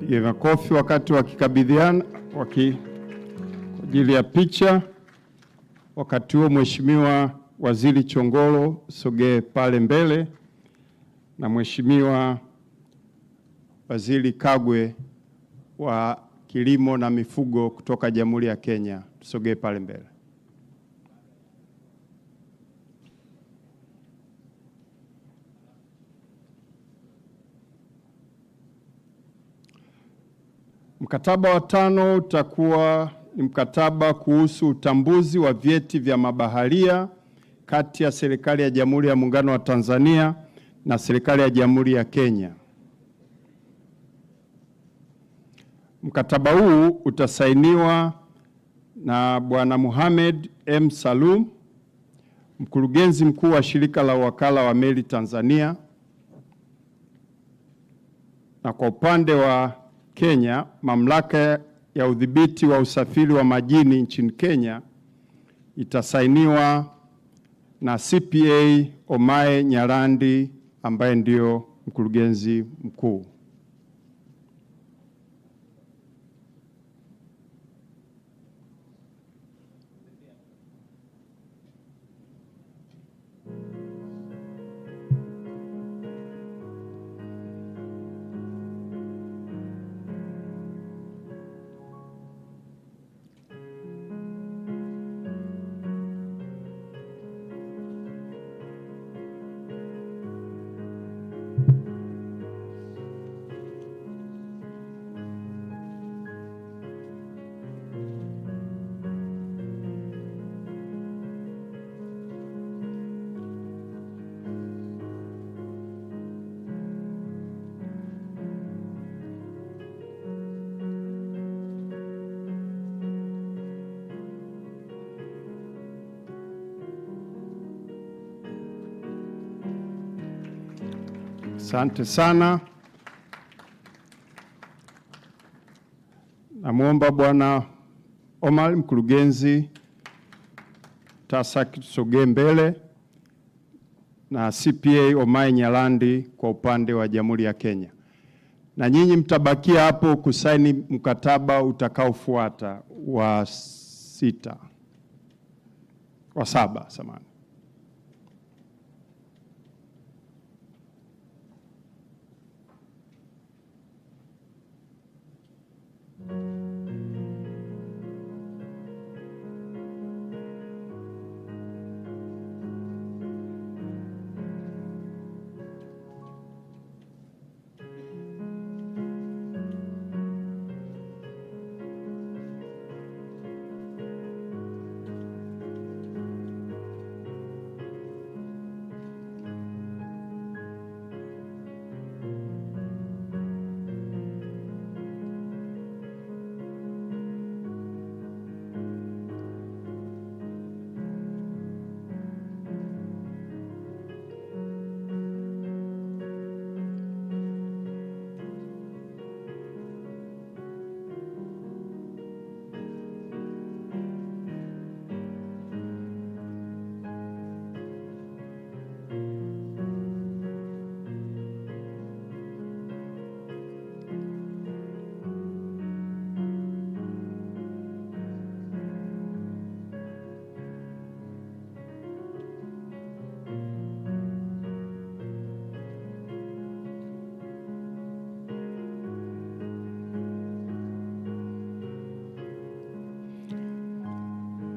Piga makofi wakati wakikabidhiana kwa ajili ya picha. Wakati huo Mheshimiwa Waziri Chongolo sogee pale mbele, na Mheshimiwa Waziri Kagwe wa Kilimo na Mifugo kutoka Jamhuri ya Kenya sogee pale mbele. Mkataba wa 5 utakuwa ni mkataba kuhusu utambuzi wa vyeti vya mabaharia kati ya serikali ya Jamhuri ya Muungano wa Tanzania na serikali ya Jamhuri ya Kenya. Mkataba huu utasainiwa na Bwana Mohamed M. Salaam, mkurugenzi mkuu wa shirika la wakala wa meli Tanzania, na kwa upande wa Kenya, mamlaka ya udhibiti wa usafiri wa majini nchini Kenya itasainiwa na CPA Omae Nyalandi ambaye ndio mkurugenzi mkuu. Asante sana. Namuomba Bwana Omar, mkurugenzi TASAC, tusogee mbele, na CPA Omae Nyalandi kwa upande wa Jamhuri ya Kenya. Na nyinyi mtabakia hapo kusaini mkataba utakaofuata wa 7 samahani.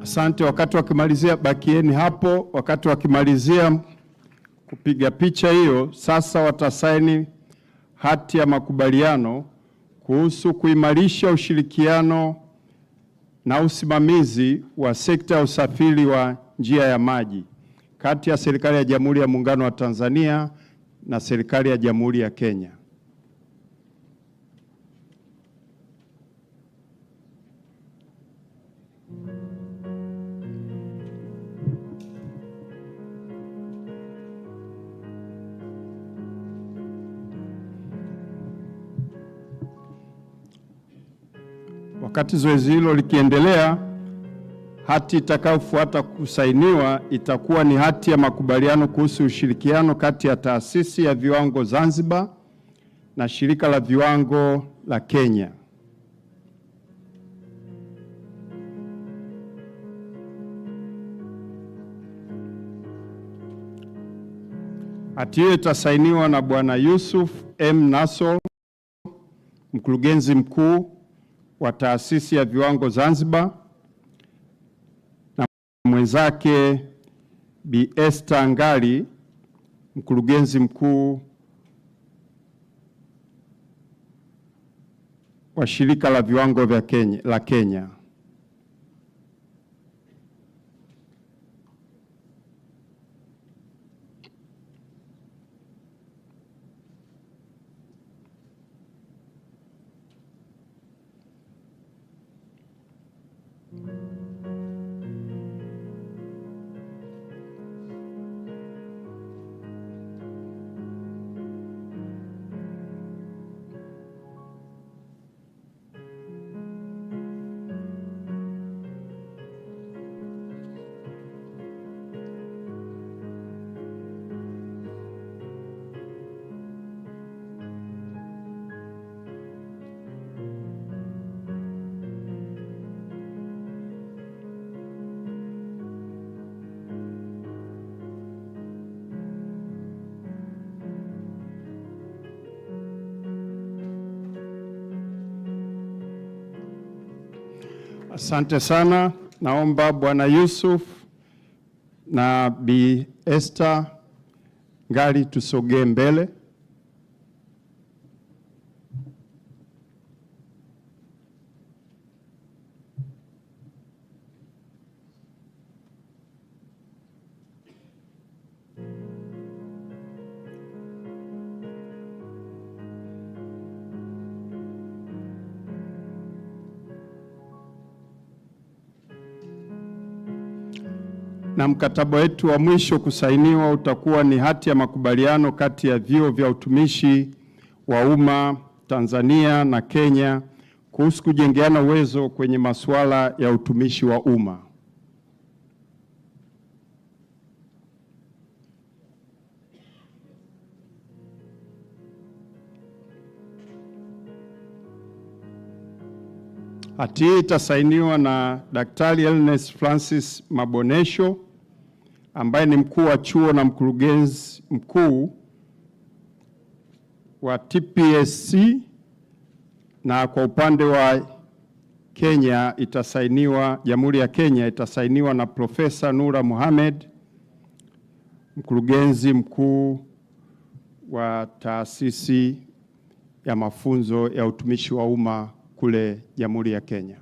Asante. Wakati wakimalizia, bakieni hapo. Wakati wakimalizia kupiga picha hiyo, sasa watasaini hati ya makubaliano kuhusu kuimarisha ushirikiano na usimamizi wa sekta ya usafiri wa njia ya maji kati ya serikali ya Jamhuri ya Muungano wa Tanzania na serikali ya Jamhuri ya Kenya. Wakati zoezi hilo likiendelea, hati itakayofuata kusainiwa itakuwa ni hati ya makubaliano kuhusu ushirikiano kati ya Taasisi ya Viwango Zanzibar na Shirika la Viwango la Kenya. Hati hiyo itasainiwa na Bwana Yusuf M. Nassor, mkurugenzi mkuu wa Taasisi ya Viwango Zanzibar, na mwenzake Bi Esther Ngali, mkurugenzi mkuu wa Shirika la Viwango la Kenya. Asante sana. Naomba Bwana Yusuf na Bi Esther Ngali tusogee mbele. Na mkataba wetu wa mwisho kusainiwa utakuwa ni hati ya makubaliano kati ya vyuo vya utumishi wa umma Tanzania na Kenya kuhusu kujengeana uwezo kwenye masuala ya utumishi wa umma. Hati hii itasainiwa na Daktari Ernest Francis Mabonesho ambaye ni mkuu wa chuo na mkurugenzi mkuu wa TPSC, na kwa upande wa Kenya itasainiwa, Jamhuri ya Kenya itasainiwa na Profesa Nura Mohamed, mkurugenzi mkuu wa taasisi ya mafunzo ya utumishi wa umma kule Jamhuri ya Kenya.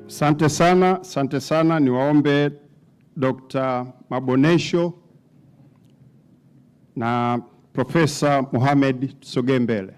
Asante sana. Niwaombe Dr. Mabonesho na Profesa Mohamed tusogee mbele.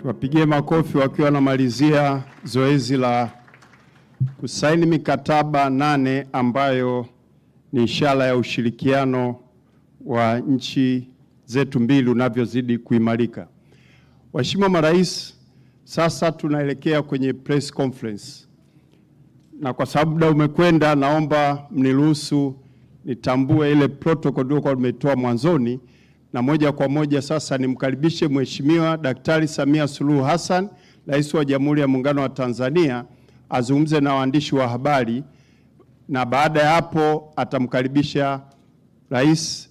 Tuwapigie makofi wakiwa wanamalizia zoezi la kusaini mikataba 8 ambayo ni ishara ya ushirikiano wa nchi zetu mbili unavyozidi kuimarika. Waheshimiwa marais, sasa tunaelekea kwenye press conference. Na kwa sababu muda umekwenda, naomba mniruhusu nitambue ile protocol ndio tumetoa mwanzoni, na moja kwa moja sasa nimkaribishe Mheshimiwa Dkt. Samia Suluhu Hassan, Rais wa Jamhuri ya Muungano wa Tanzania, azungumze na waandishi wa habari, na baada ya hapo atamkaribisha Rais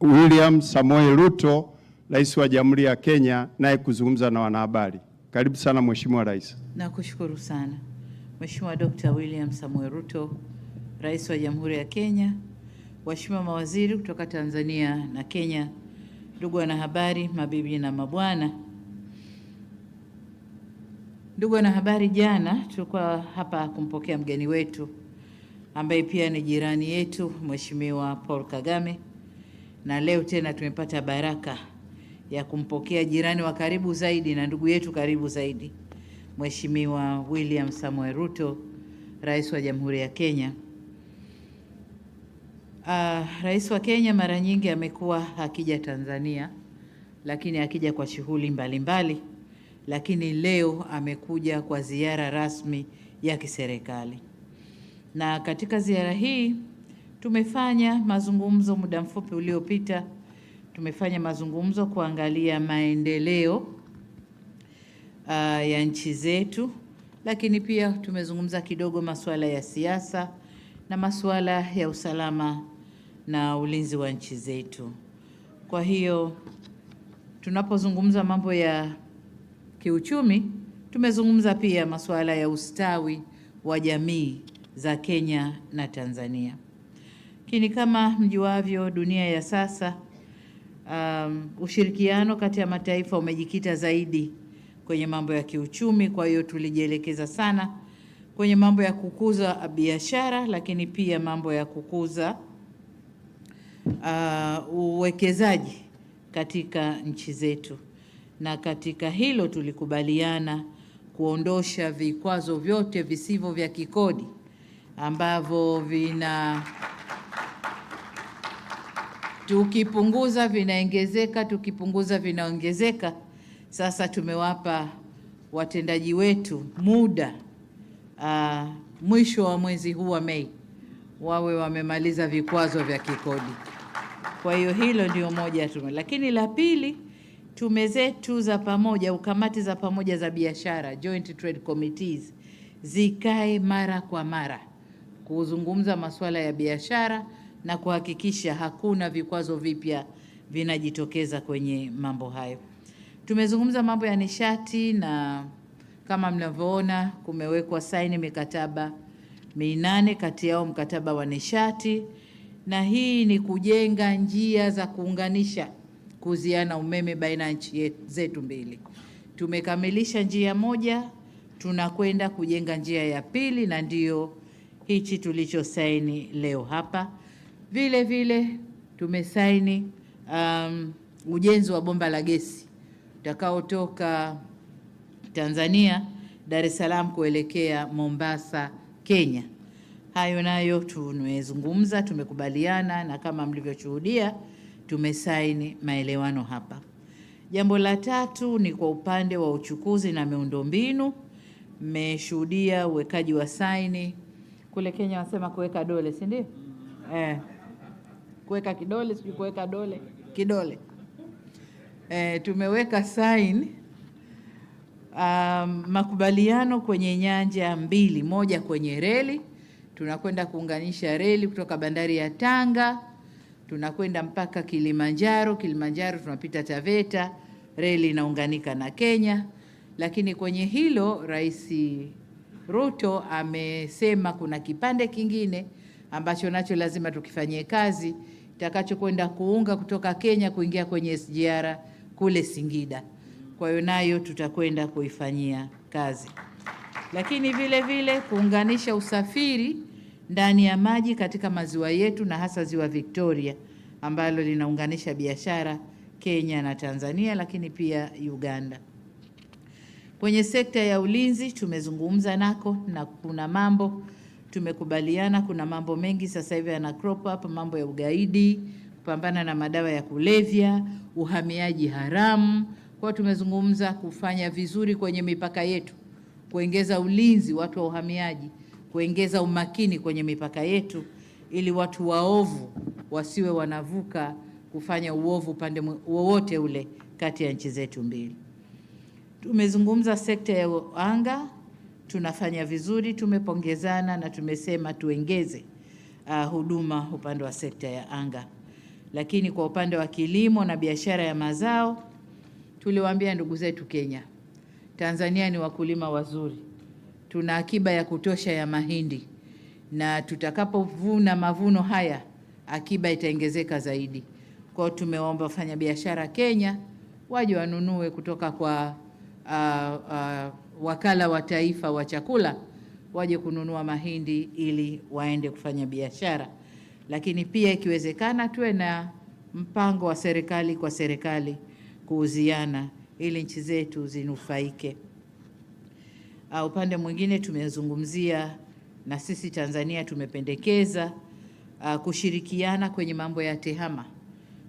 William Samoei Ruto, Rais wa Jamhuri ya Kenya, naye kuzungumza na wanahabari. Karibu sana Mheshimiwa Rais. Nakushukuru sana. Mheshimiwa Dkt. William Samoei Ruto, Rais wa Jamhuri ya Kenya, waheshimiwa mawaziri kutoka Tanzania na Kenya, ndugu wanahabari, mabibi na mabwana. Ndugu wanahabari, jana tulikuwa hapa kumpokea mgeni wetu ambaye pia ni jirani yetu, Mheshimiwa Paul Kagame, na leo tena tumepata baraka ya kumpokea jirani wa karibu zaidi na ndugu yetu karibu zaidi, Mheshimiwa William Samoei Ruto, Rais wa Jamhuri ya Kenya. Rais wa Kenya mara nyingi amekuwa akija Tanzania, lakini akija kwa shughuli mbalimbali, lakini leo amekuja kwa ziara rasmi ya kiserikali. Na katika ziara hii tumefanya mazungumzo muda mfupi uliopita. Tumefanya mazungumzo kuangalia maendeleo ya nchi zetu, lakini pia tumezungumza kidogo masuala ya siasa na masuala ya usalama na ulinzi wa nchi zetu. Kwa hiyo tunapozungumza mambo ya kiuchumi, tumezungumza pia masuala ya ustawi wa jamii za Kenya na Tanzania. Lakini kama mjuavyo, dunia ya sasa, ushirikiano kati ya mataifa umejikita zaidi kwenye mambo ya kiuchumi. Kwa hiyo tulijielekeza sana kwenye mambo ya kukuza biashara, lakini pia mambo ya kukuza uwekezaji katika nchi zetu. Na katika hilo tulikubaliana kuondosha vikwazo vyote visivyo vya kikodi ambavyo tukipunguza vinaongezeka, tukipunguza vinaongezeka. Sasa tumewapa watendaji wetu muda mwisho wa mwezi huu wa Mei wawe wamemaliza vikwazo vya kikodi. Kwa hiyo hilo ndio moja tu. Lakini la pili, tume zetu za pamoja au kamati za pamoja za biashara, Joint Trade Committees, zikae mara kwa mara kuzungumza masuala ya biashara na kuhakikisha hakuna vikwazo vipya vinajitokeza kwenye mambo hayo. Tumezungumza mambo ya nishati, na kama mnavyoona kumewekwa saini mikataba 8, kati yao mkataba wa nishati, na hii ni kujenga njia za kuunganisha kuziana umeme baina ya nchi zetu mbili. Tumekamilisha njia moja, tunakwenda kujenga njia ya pili, na ndio hichi tulichosaini leo hapa. Vile vile tumesaini ujenzi wa bomba la gesi utakaotoka Tanzania Dar es Salaam kuelekea Mombasa, Kenya. Hayo nayo tumezungumza, tumekubaliana, na kama mlivyoshuhudia tumesaini maelewano hapa. Jambo la tatu ni kwa upande wa uchukuzi na miundombinu. Mmeshuhudia uwekaji wa saini kule Kenya, wasema kuweka dole, si ndio? Kuweka kidole, sio kuweka dole, kidole. Tumeweka saini makubaliano kwenye nyanja mbili. Moja kwenye reli, tunakwenda kuunganisha reli kutoka bandari ya Tanga, tunakwenda mpaka Kilimanjaro. Kilimanjaro tunapita Taveta, reli inaunganika na Kenya. Lakini kwenye hilo Rais Ruto amesema kuna kipande kingine ambacho nacho lazima tukifanyie kazi, takachokwenda kuunga kutoka Kenya kuingia kwenye ziara kule Singida. Kwa hiyo nayo tutakwenda kuifanyia kazi. Lakini vile vile kuunganisha usafiri ndani ya maji katika maziwa yetu, na hasa ziwa Victoria ambalo linaunganisha biashara Kenya na Tanzania, lakini pia Uganda. Kwenye sekta ya ulinzi tumezungumza nako na kuna mambo tumekubaliana. Kuna mambo mengi sasa hivi yana crop up, mambo ya ugaidi, kupambana na madawa ya kulevya, uhamiaji haramu. Kwa tumezungumza kufanya vizuri kwenye mipaka yetu, kuongeza ulinzi watu wa uhamiaji, kuongeza umakini kwenye mipaka yetu ili watu waovu wasiwe wanavuka kufanya uovu upande wowote ule kati ya nchi zetu mbili. Tumezungumza sekta ya anga, tunafanya vizuri, tumepongezana na tumesema tuongeze huduma upande wa sekta ya anga. Lakini kwa upande wa kilimo na biashara ya mazao, tuliwaambia ndugu zetu Kenya, Tanzania ni wakulima wazuri, tuna akiba ya kutosha ya mahindi, na tutakapovuna mavuno haya akiba itaongezeka zaidi. Kwa hiyo tumeomba wafanya biashara Kenya waje wanunue kutoka kwa wakala wa taifa wa chakula, waje kununua mahindi ili waende kufanya biashara. Lakini pia ikiwezekana tuwe na mpango wa serikali kwa serikali kuuziana ili nchi zetu zinufaike. Upande mwingine tumezungumzia na sisi Tanzania tumependekeza kushirikiana kwenye mambo ya tehama.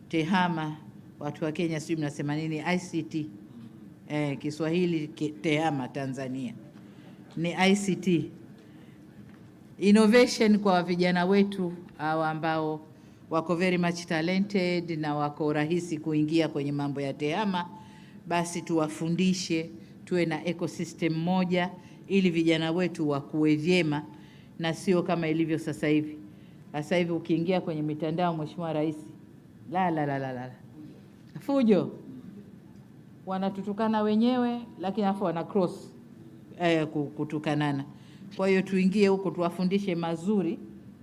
Tehama, watu wa Kenya sijui mnasema nini, ICT. Kiswahili tehama Tanzania ni ICT. Innovation kwa vijana wetu ambao wako very much talented na wako rahisi kuingia kwenye mambo ya tehama, basi tuwafundishe, tuwe na ecosystem moja ili vijana wetu wakue vyema na sio kama ilivyo sasa hivi. Sasa hivi ukiingia kwenye mitandao, Mheshimiwa Rais, la fujo, wanatutukana wenyewe lakini afu wana cross kutukanana. Kwa hiyo tuingie huko tuwafundishe mazuri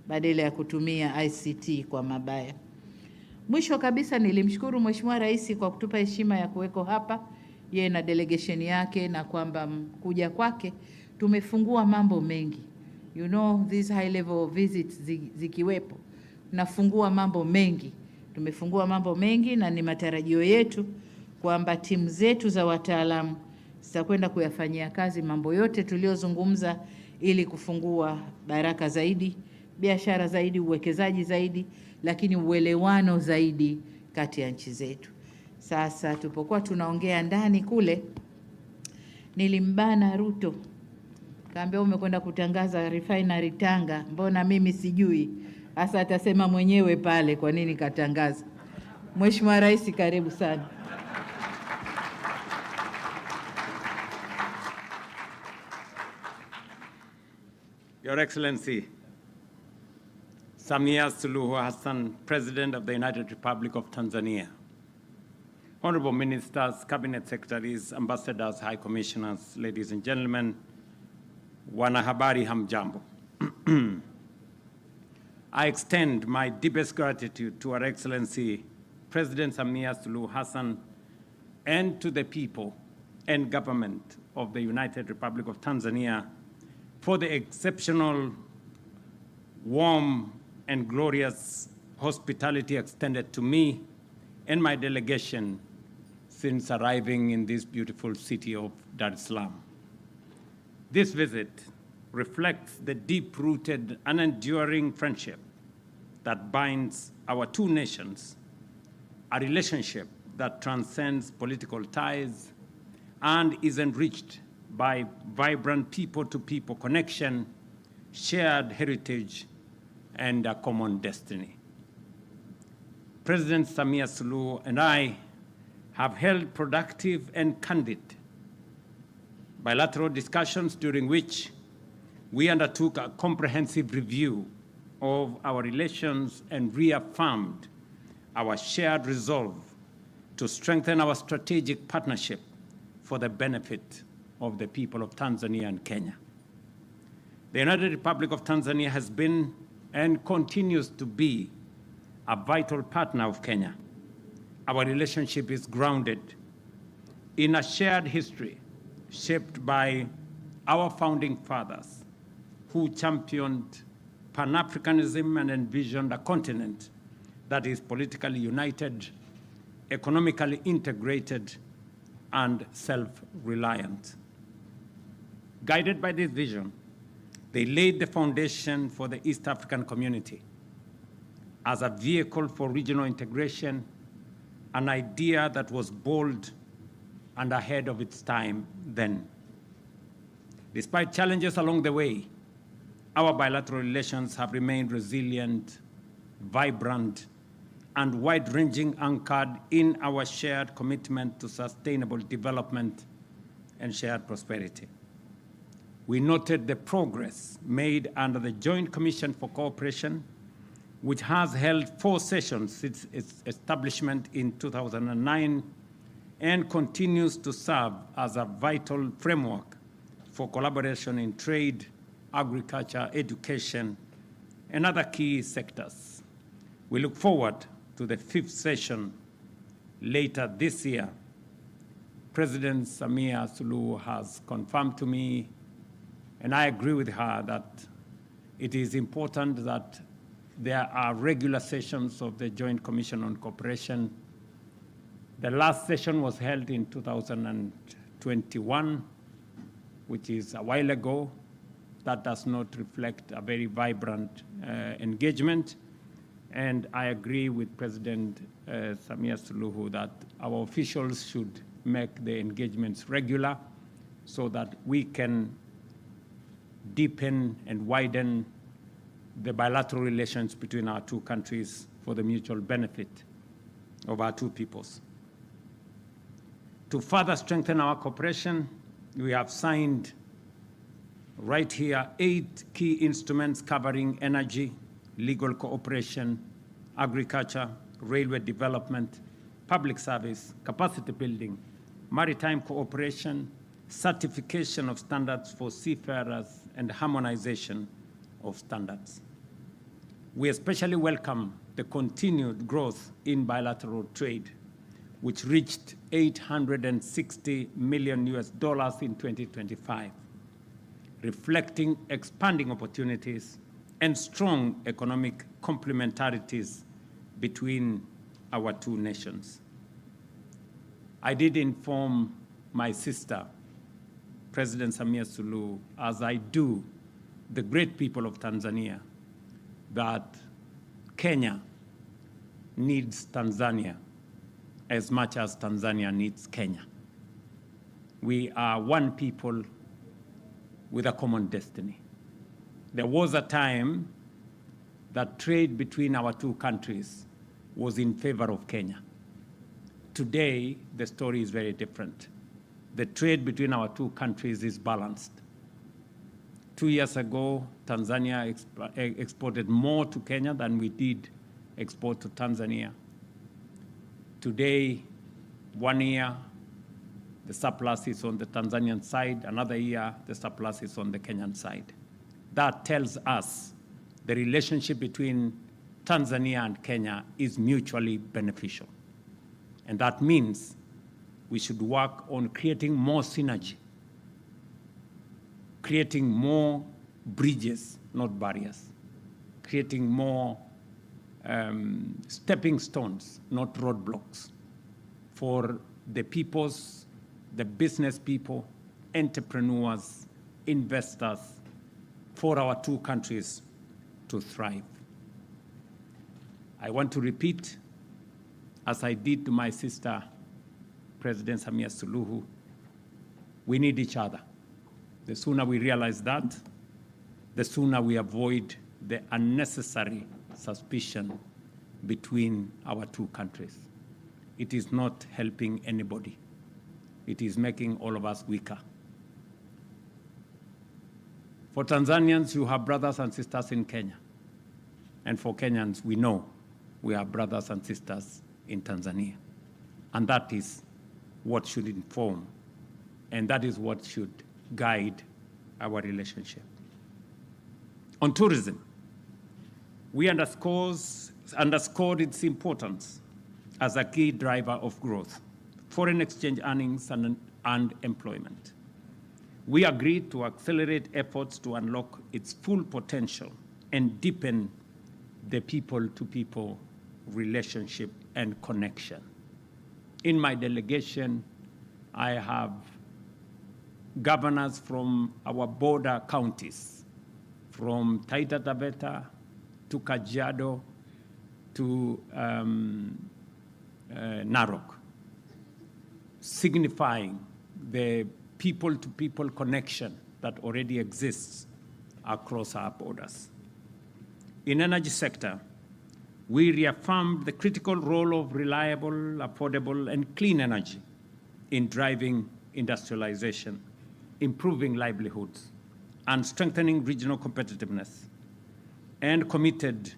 badala ya kutumia ICT kwa mabaya. Mwisho kabisa nilimshukuru Mheshimiwa Rais kwa kutupa heshima ya kuweko hapa yeye na delegation yake, na kwamba kuja kwake tumefungua mambo mengi. You know, these high level visits zikiwepo nafungua mambo mengi. Tumefungua mambo mengi na ni matarajio yetu kwamba timu zetu za wataalamu zitakwenda kuyafanyia kazi mambo yote tuliozungumza ili kufungua baraka zaidi, biashara zaidi, uwekezaji zaidi, lakini uelewano zaidi kati ya nchi zetu. Sasa tupokuwa tunaongea ndani kule, nilimbana Ruto, kaambia umekwenda kutangaza refinery Tanga, mbona mimi sijui? Hasa atasema mwenyewe pale kwa nini katangaza. Mheshimiwa Rais, karibu sana. Your Excellency, Samia Suluhu Hassan, President of the United Republic of Tanzania, Honorable Ministers, Cabinet Secretaries, Ambassadors, High Commissioners, ladies and gentlemen, wanahabari hamjambo. I extend my deepest gratitude to Her Excellency President Samia Suluhu Hassan and to the people and government of the United Republic of Tanzania for the exceptional, warm, and glorious hospitality extended to me and my delegation since arriving in this beautiful city of Dar es Salaam. This visit reflects the deep-rooted and enduring friendship that binds our two nations, a relationship that transcends political ties and is enriched by vibrant people-to-people connection, shared heritage, and a common destiny. President Samia Suluhu and I have held productive and candid bilateral discussions during which we undertook a comprehensive review of our relations and reaffirmed our shared resolve to strengthen our strategic partnership for the benefit of the people of Tanzania and Kenya. The United Republic of Tanzania has been and continues to be a vital partner of Kenya. Our relationship is grounded in a shared history shaped by our founding fathers who championed Pan-Africanism and envisioned a continent that is politically united, economically integrated, and self-reliant. Guided by this vision, they laid the foundation for the East African community as a vehicle for regional integration, an idea that was bold and ahead of its time then. Despite challenges along the way, our bilateral relations have remained resilient, vibrant, and wide-ranging, anchored in our shared commitment to sustainable development and shared prosperity. We noted the progress made under the Joint Commission for Cooperation, which has held 4 sessions since its establishment in 2009 and continues to serve as a vital framework for collaboration in trade, agriculture, education, and other key sectors. We look forward to the 5th session later this year. President Samia Suluhu has confirmed to me, and I agree with her, that it is important that there are regular sessions of the Joint Commission on Cooperation. The last session was held in 2021, which is a while ago. That does not reflect a very vibrant engagement. And I agree with President Samia Suluhu that our officials should make the engagements regular so that we can deepen and widen the bilateral relations between our 2 countries for the mutual benefit of our 2 peoples. To further strengthen our cooperation, we have signed right here 8 key instruments covering energy, legal cooperation, agriculture, railway development, public service, capacity building, maritime cooperation, certification of standards for seafarers, and harmonization of standards. We especially welcome the continued growth in bilateral trade, which reached $860 million in 2025, reflecting expanding opportunities and strong economic complementarities between our 2 nations. I did inform my sister, President Samia Suluhu, as I do the great people of Tanzania, that Kenya needs Tanzania as much as Tanzania needs Kenya. We are one people with a common destiny. There was a time that trade between our 2 countries was in favor of Kenya. Today, the story is very different. The trade between our 2 countries is balanced. 2 years ago, Tanzania exported more to Kenya than we did export to Tanzania. Today, 1 year, the surplus is on the Tanzanian side. Another year, the surplus is on the Kenyan side. That tells us the relationship between Tanzania and Kenya is mutually beneficial. And that means we should work on creating more synergy, creating more bridges, not barriers, creating more stepping stones, not roadblocks, for the peoples, the business people, entrepreneurs, investors, for our 2 countries to thrive. I want to repeat, as I did to my sister, President Samia Suluhu, we need each other. The sooner we realize that, the sooner we avoid the unnecessary suspicion between our 2 countries. It is not helping anybody. It is making all of us weaker. For Tanzanians, you have brothers and sisters in Kenya. And for Kenyans, we know we have brothers and sisters in Tanzania. And that is what should inform, and that is what should guide our relationship. On tourism, we underscored its importance as a key driver of growth, foreign exchange earnings, and employment. We agreed to accelerate efforts to unlock its full potential and deepen the people-to-people relationship and connection. In my delegation, I have governors from our border counties, from Taita Taveta to Kajiado to Narok, signifying the people-to-people connection that already exists across our borders. In energy sector, we reaffirmed the critical role of reliable, affordable, and clean energy in driving industrialization, improving livelihoods, and strengthening regional competitiveness, and committed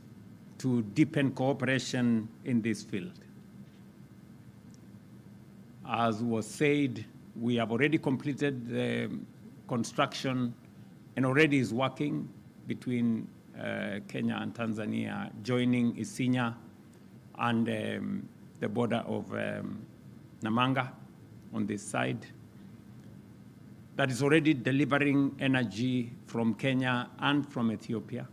to deepen cooperation in this field. As was said, we have already completed the construction and already is working between Kenya and Tanzania, joining Isinya and the border of Namanga on this side. That is already delivering energy from Kenya and from Ethiopia.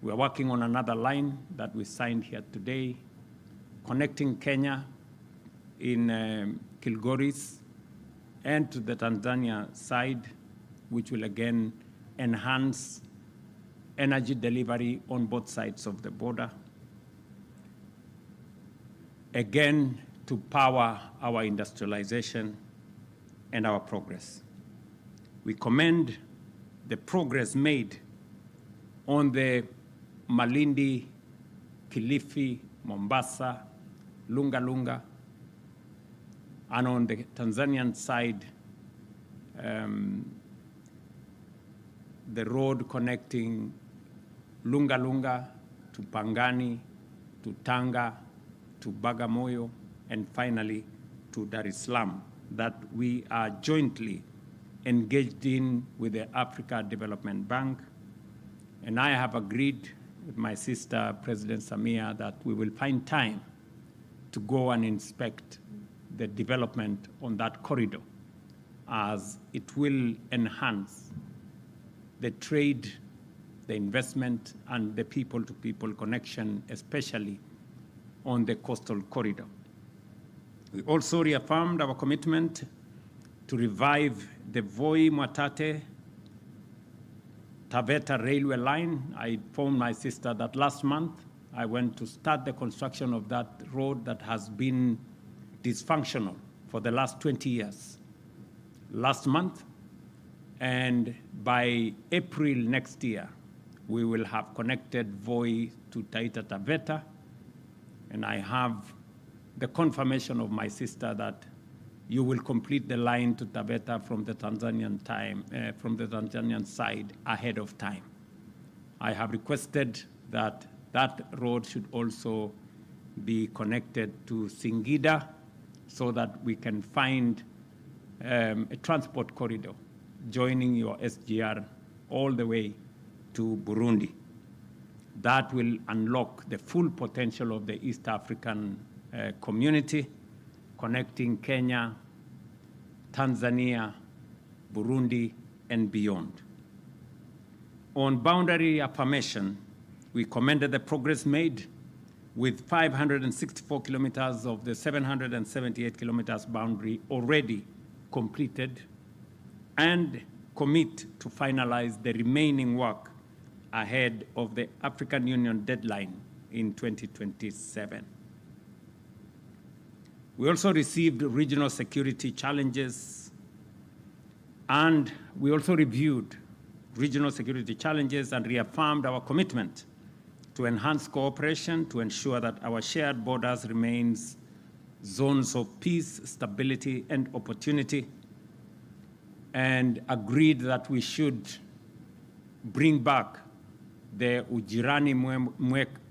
We are working on another line that we signed here today, connecting Kenya in Kilgoris and to the Tanzania side, which will again enhance energy delivery on both sides of the border. Again, to power our industrialization and our progress. We commend the progress made on the Malindi, Kilifi, Mombasa, Lunga Lunga, and on the Tanzanian side, the road connecting Lunga Lunga to Pangani, to Tanga, to Bagamoyo, and finally to Dar es Salaam, that we are jointly engaged in with the Africa Development Bank. And I have agreed with my sister, President Samia, that we will find time to go and inspect the development on that corridor, as it will enhance the trade, the investment, and the people-to-people connection, especially on the coastal corridor. We also reaffirmed our commitment to revive the Voi Mwatate Taveta railway line. I informed my sister that last month I went to start the construction of that road that has been dysfunctional for the last 20 years. Last month, and by April next year, we will have connected Voi to Taita Taveta, and I have the confirmation of my sister that you will complete the line to Taveta from the Tanzanian side ahead of time. I have requested that that road should also be connected to Singida so that we can find a transport corridor joining your SGR all the way to Burundi. That will unlock the full potential of the East African community, connecting Kenya, Tanzania, Burundi, and beyond. On boundary affirmation, we commended the progress made with 564 kilometers of the 778 kilometers boundary already completed, and commit to finalize the remaining work ahead of the African Union deadline in 2027. We also received regional security challenges, and we also reviewed regional security challenges and reaffirmed our commitment to enhance cooperation to ensure that our shared borders remains zones of peace, stability, and opportunity, and agreed that we should bring back the Ujirani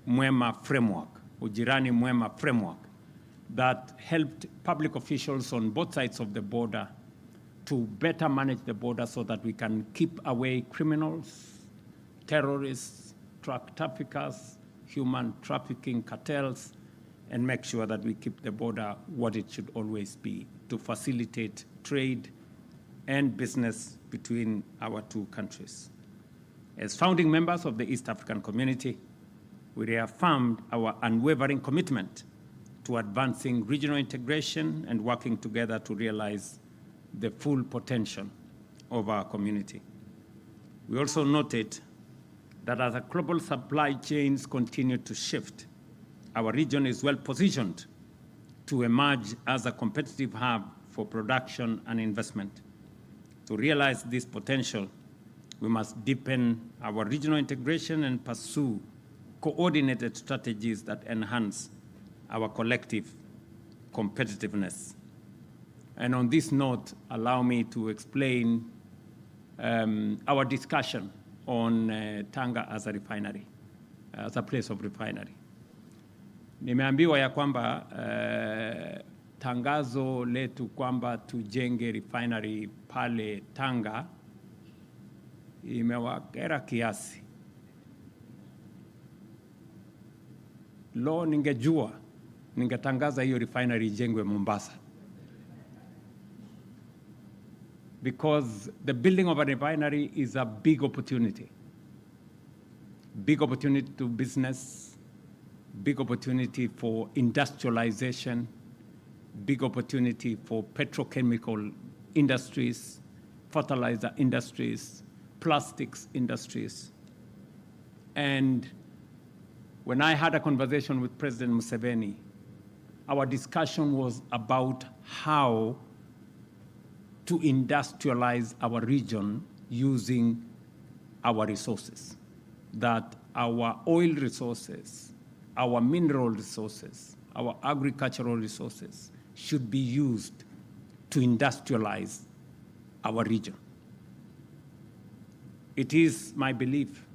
Mwema framework, that helped public officials on both sides of the border to better manage the border so that we can keep away criminals, terrorists, drug traffickers, human trafficking cartels, and make sure that we keep the border what it should always be, to facilitate trade and business between our two countries. As founding members of the East African community, we reaffirmed our unwavering commitment to advancing regional integration and working together to realize the full potential of our community. We also noted that as our global supply chains continue to shift, our region is well positioned to emerge as a competitive hub for production and investment. To realize this potential, we must deepen our regional integration and pursue coordinated strategies that enhance our collective competitiveness. And on this note, allow me to explain our discussion on Tanga as a refinery, as a place of refinery. Nimeambiwa ya kwamba tangazo letu kwamba tujenge refinery pale Tanga imewakera kiasi. Lo, ningejua ningetangaza hiyo refinery ijengwe Mombasa. Because the building of a refinery is a big opportunity. Big opportunity to business, big opportunity for industrialization, big opportunity for petrochemical industries, fertilizer industries, plastics industries. And when I had a conversation with President Museveni, our discussion was about how to industrialize our region using our resources, that our oil resources, our mineral resources, our agricultural resources should be used to industrialize our region. It is my belief,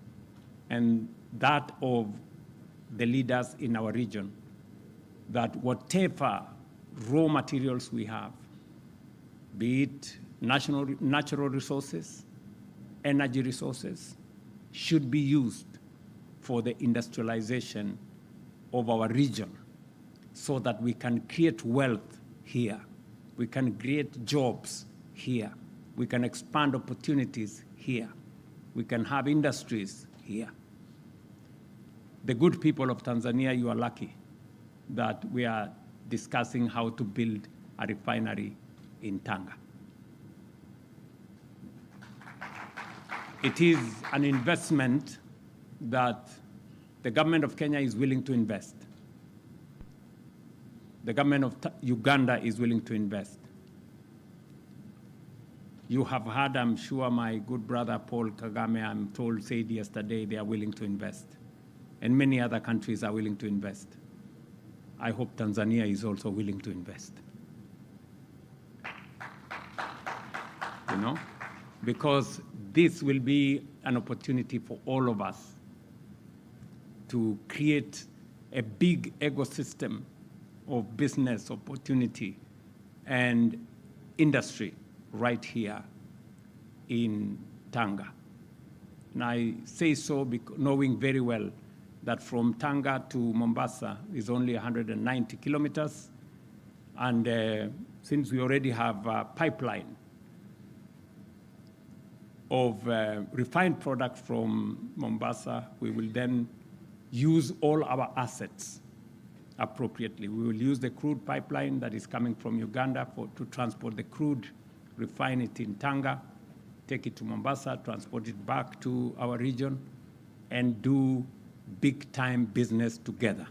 and that of the leaders in our region, that whatever raw materials we have, be it natural resources, energy resources, should be used for the industrialization of our region so that we can create wealth here, we can create jobs here, we can expand opportunities here, we can have industries here. The good people of Tanzania, you are lucky that we are discussing how to build a refinery in Tanga. It is an investment that the government of Kenya is willing to invest. The government of Uganda is willing to invest. You have heard, I'm sure, my good brother Paul Kagame, I'm told, said yesterday they are willing to invest. And many other countries are willing to invest. I hope Tanzania is also willing to invest. You know, because this will be an opportunity for all of us to create a big ecosystem of business opportunity and industry right here in Tanga. And I say so knowing very well that from Tanga to Mombasa is only 190 kilometers. And since we already have a pipeline of refined product from Mombasa, we will then use all our assets appropriately. We will use the crude pipeline that is coming from Uganda to transport the crude, refine it in Tanga, take it to Mombasa, transport it back to our region, and do big-time business together,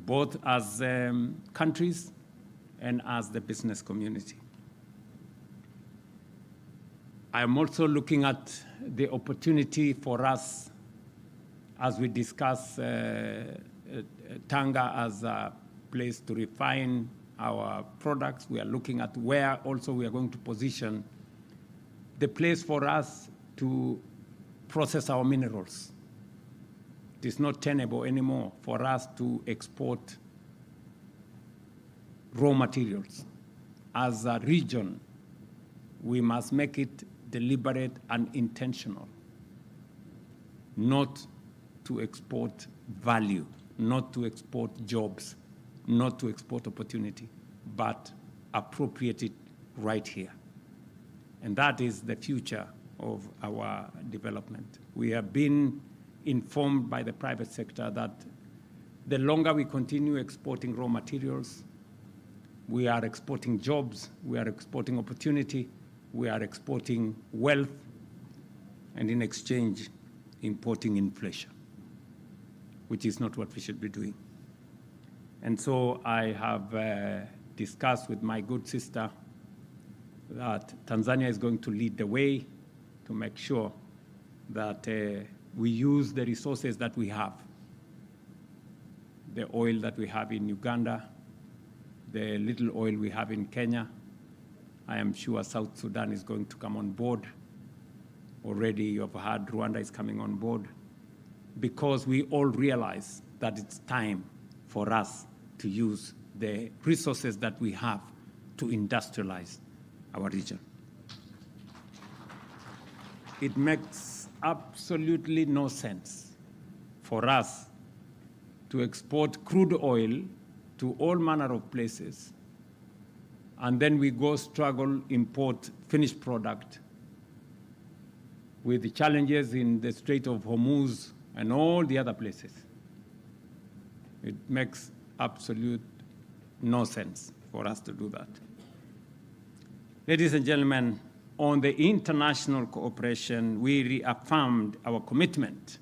both as countries and as the business community. I am also looking at the opportunity for us as we discuss Tanga as a place to refine our products. We are looking at where also we are going to position the place for us to process our minerals. It is not tenable anymore for us to export raw materials. As a region, we must make it deliberate and intentional, not to export value, not to export jobs, not to export opportunity, but appropriate it right here. And that is the future of our development. We have been informed by the private sector that the longer we continue exporting raw materials, we are exporting jobs, we are exporting opportunity, we are exporting wealth and in exchange importing inflation, which is not what we should be doing. And so I have discussed with my good sister that Tanzania is going to lead the way to make sure that we use the resources that we have, the oil that we have in Uganda, the little oil we have in Kenya. I am sure South Sudan is going to come on board. Already you have heard Rwanda is coming on board, because we all realize that it's time for us to use the resources that we have to industrialize our region. It makes absolutely no sense for us to export crude oil to all manner of places, and then we go struggle import finished product with the challenges in the Strait of Hormuz and all the other places. It makes absolute no sense for us to do that. Ladies and gentlemen, on the international cooperation, we reaffirmed our commitment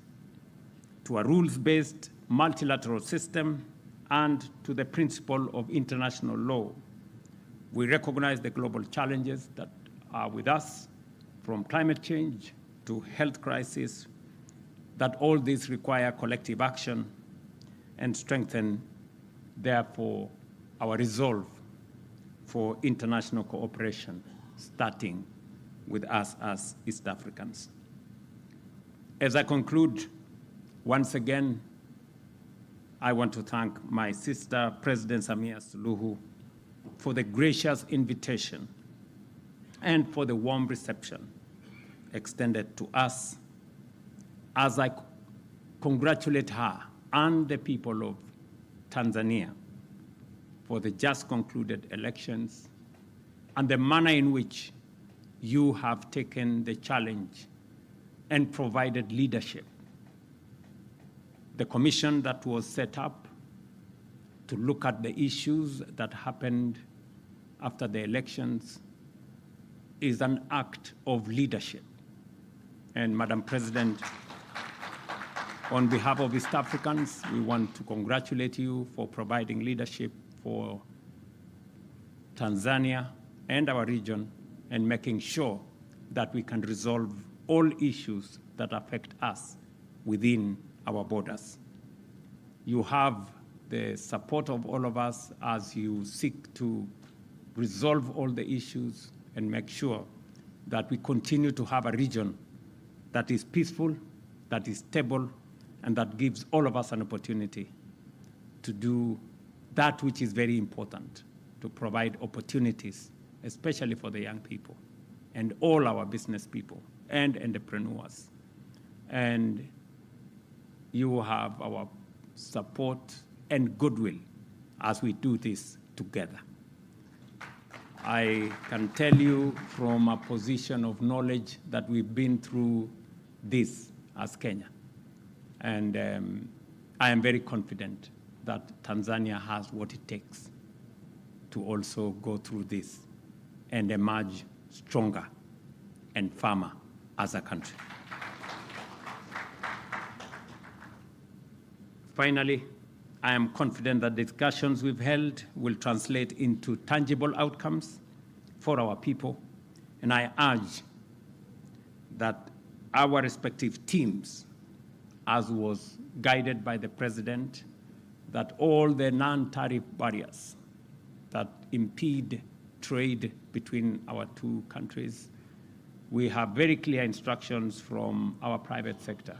to a rules-based multilateral system and to the principle of international law. We recognize the global challenges that are with us, from climate change to health crisis, that all these require collective action and strengthen, therefore, our resolve for international cooperation, starting with us as East Africans. As I conclude, once again, I want to thank my sister, President Samia Suluhu, for the gracious invitation and for the warm reception extended to us, as I congratulate her and the people of Tanzania for the just concluded elections and the manner in which you have taken the challenge and provided leadership. The commission that was set up to look at the issues that happened after the elections is an act of leadership. And Madam President, on behalf of East Africans, we want to congratulate you for providing leadership for Tanzania and our region, and making sure that we can resolve all issues that affect us within our borders. You have the support of all of us as you seek to resolve all the issues and make sure that we continue to have a region that is peaceful, that is stable, and that gives all of us an opportunity to do that which is very important, to provide opportunities, especially for the young people and all our business people and entrepreneurs. And you have our support and goodwill as we do this together. I can tell you from a position of knowledge that we've been through this as Kenya. And I am very confident that Tanzania has what it takes to also go through this and emerge stronger and firmer as a country. Finally, I am confident that the discussions we've held will translate into tangible outcomes for our people, and I urge that our respective teams, as was guided by the President, that all the non-tariff barriers that impede trade between our two countries, we have very clear instructions from our private sector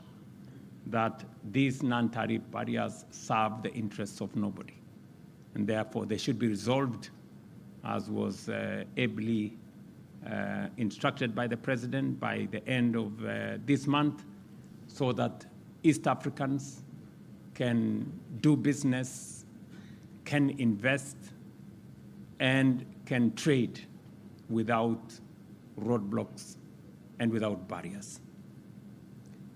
that these non-tariff barriers serve the interests of nobody. And therefore, they should be resolved, as was ably instructed by the President, by the end of this month, so that East Africans can do business, can invest, and can trade without roadblocks and without barriers.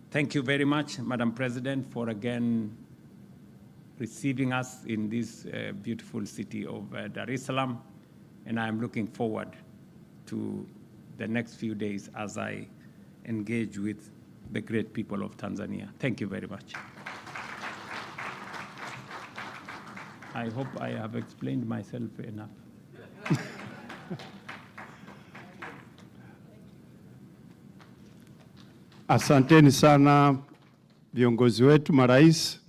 Thank you very much, Madam President, for again receiving us in this beautiful city of Dar es Salaam, and I am looking forward to the next few days as I engage with the great people of Tanzania. Thank you very much. I hope I have explained myself enough. Asanteni sana viongozi wetu marais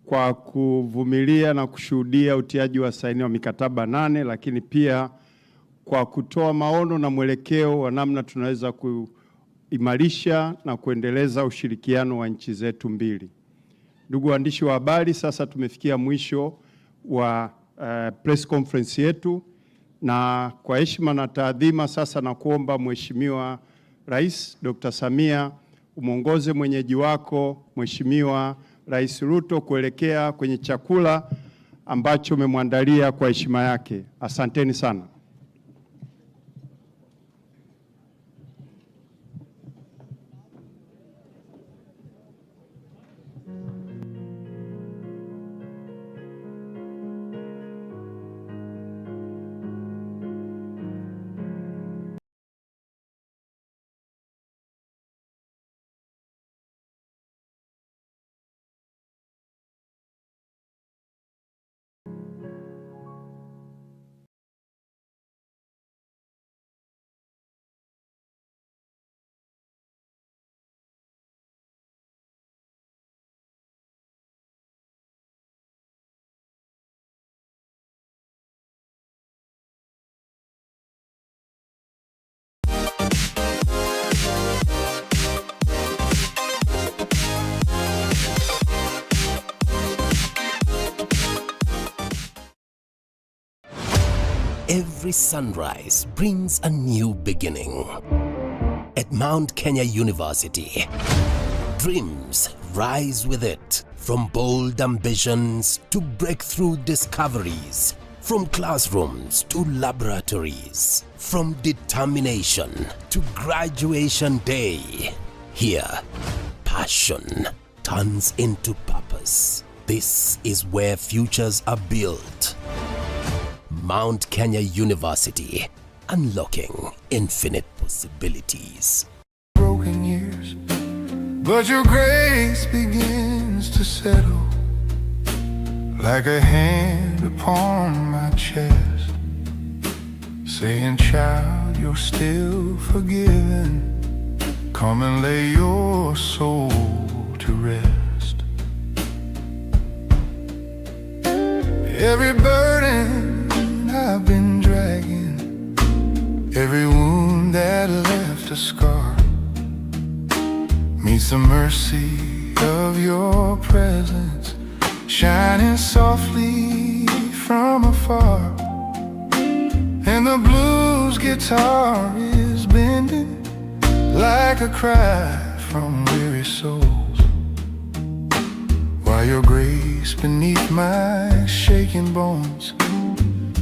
kwa kuvumilia na kushuhudia utiaji wa saini wa mikataba 8, lakini pia kwa kutoa maono na mwelekeo wa namna tunaweza kuimarisha na kuendeleza ushirikiano wa nchi zetu mbili. Ndugu waandishi wa habari, sasa tumefikia mwisho wa press conference yetu, na kwa heshima na taadhima sasa na kuomba Mheshimiwa Rais Dr. Samia umuongoze mwenyeji wako Mheshimiwa Rais Ruto kuelekea kwenye chakula ambacho umemwandalia kwa heshima yake. Asanteni sana. Every sunrise brings a new beginning. At Mount Kenya University, dreams rise with it. From bold ambitions to breakthrough discoveries, from classrooms to laboratories, from determination to graduation day. Here, passion turns into purpose. This is where futures are built. Mount Kenya University, unlocking infinite possibilities. Broken years, but your grace begins to settle like a hand upon my chest, saying, child, you're still forgiven. Come and lay your soul to rest. Every burden I've been dragging, every wound that left a scar, meets the mercy of your presence, shining softly from afar. And the blues guitar is bending like a cry from weary souls, while your grace beneath my shaking bones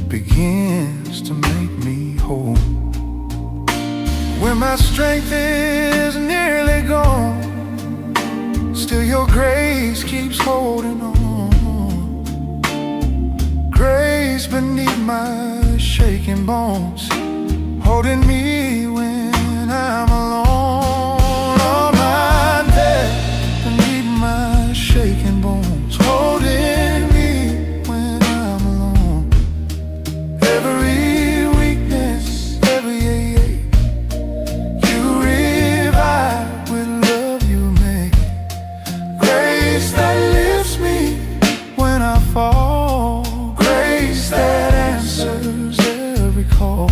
begins to make me whole. When my strength is nearly gone, still your grace keeps holding on. Grace beneath my shaking bones, holding me when I'm alone. On my bed beneath my shaking bones, holding me when I'm alone. Every weakness, every ache, you revive with love you make. Grace that lifts me when I fall, grace that answers every call.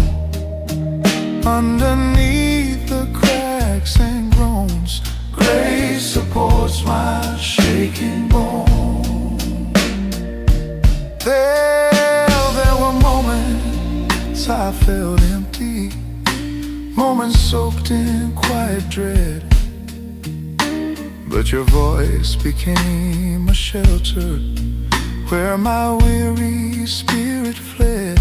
Underneath the cracks and groans, grace supports my shaking bones. There were moments I felt empty, moments soaked in quiet dread, but your voice became a shelter where my weary spirit fled.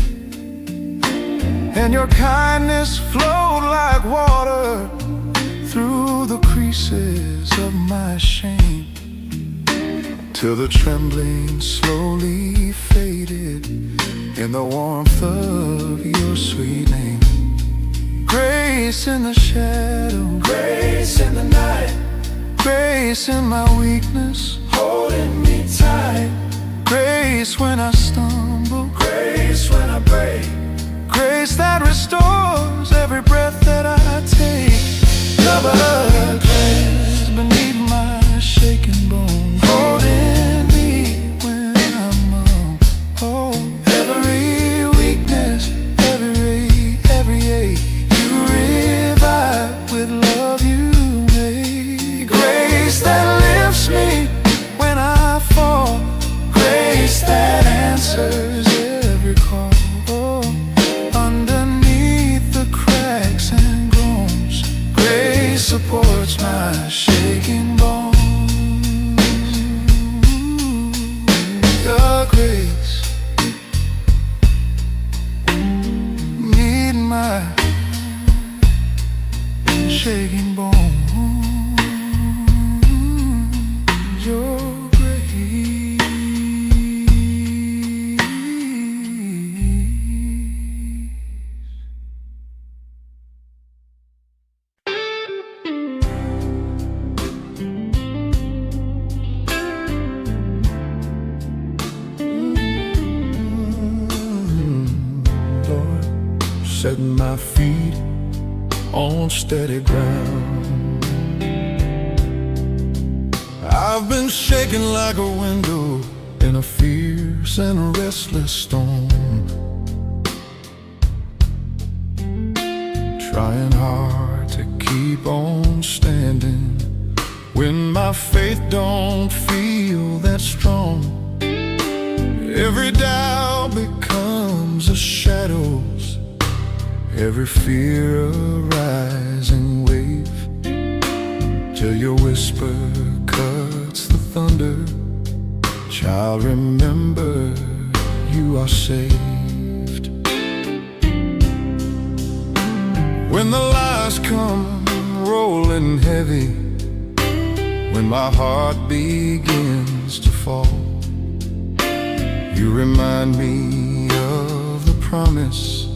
And your kindness flowed like water through the creases of my shame, till the trembling slowly faded in the warmth of your sweet name. Grace Grace in the shadow, grace in the night, grace in my weakness, holding me tight. Grace when I stumble, grace when I break, grace that restores every breath that I take. Covered grace beneath my shaking bones, holding me when I'm alone. Oh, every weakness, every ache, you revive with love you make. Grace that lifts me when I fall, grace that answers every call. Oh, underneath the cracks and groans, grace supports my shaking bones. Your grace meet my shaking bones. Your grace. Lord, set my feet on steady ground. I've been shaking like a window in a fierce and restless storm, trying hard to keep on standing when my faith don't feel that strong. Every doubt becomes a shadows, every fear a rising wave, till your whisper cuts the thunder. Child, remember you are saved. When the lies come rolling heavy, when my heart begins to fall, you remind me of the promise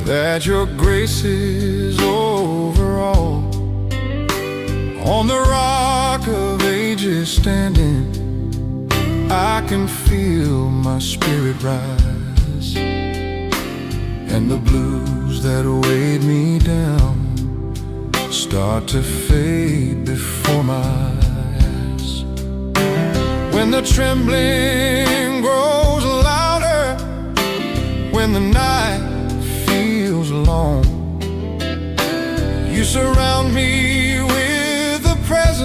that your grace is over all. On the rock of ages standing, I can feel my spirit rise, and the blues that weighed me down start to fade before my eyes. When the trembling grows louder, when the night feels long, you surround me